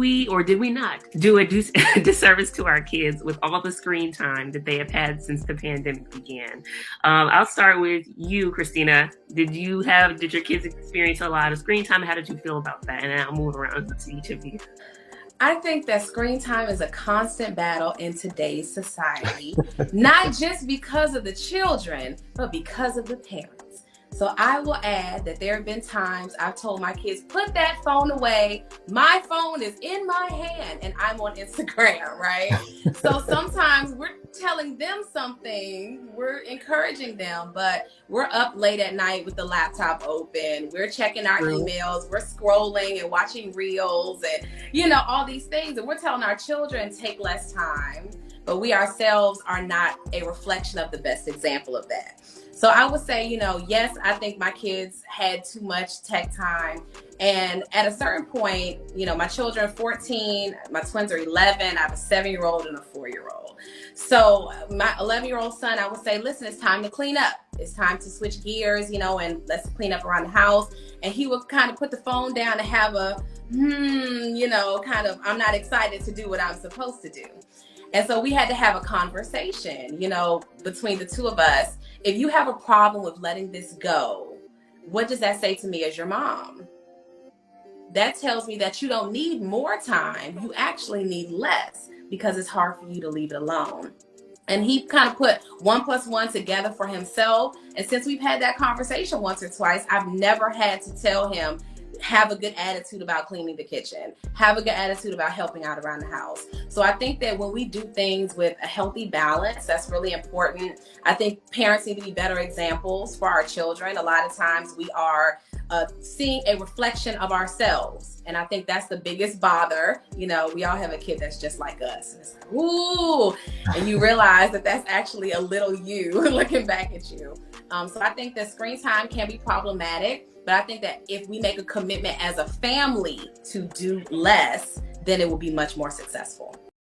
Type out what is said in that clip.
we or did we not do a disservice to our kids with all the screen time that they have had since the pandemic began? I'll start with you, Christina. Did your kids experience a lot of screen time? How did you feel about that? And then I'll move around to each of you. I think that screen time is a constant battle in today's society, not just because of the children, but because of the parents. So I will add that there have been times I've told my kids, put that phone away. My phone is in my hand and I'm on Instagram, right? So sometimes we're telling them something, we're encouraging them, but we're up late at night with the laptop open. We're checking our emails, we're scrolling and watching reels and, all these things. And we're telling our children take less time, but we ourselves are not a reflection of the best example of that. So I would say, yes, I think my kids had too much tech time. And at a certain point, my children are 14, my twins are 11, I have a 7-year-old and a 4-year-old. So my 11-year-old son, I would say, listen, it's time to clean up. It's time to switch gears, and let's clean up around the house. And he would kind of put the phone down and have a, kind of, I'm not excited to do what I'm supposed to do. And so we had to have a conversation, between the two of us. If you have a problem with letting this go, what does that say to me as your mom? That tells me that you don't need more time. You actually need less because it's hard for you to leave it alone. And he kind of put 1 + 1 together for himself. And since we've had that conversation once or twice, I've never had to tell him, have a good attitude about cleaning the kitchen, have a good attitude about helping out around the house. So I think that when we do things with a healthy balance, that's really important. I think parents need to be better examples for our children. A lot of times we are seeing a reflection of ourselves. And I think that's the biggest bother. We all have a kid that's just like us. And it's like, ooh, and you realize that that's actually a little you looking back at you. So I think that screen time can be problematic. But I think that if we make a commitment as a family to do less, then it will be much more successful.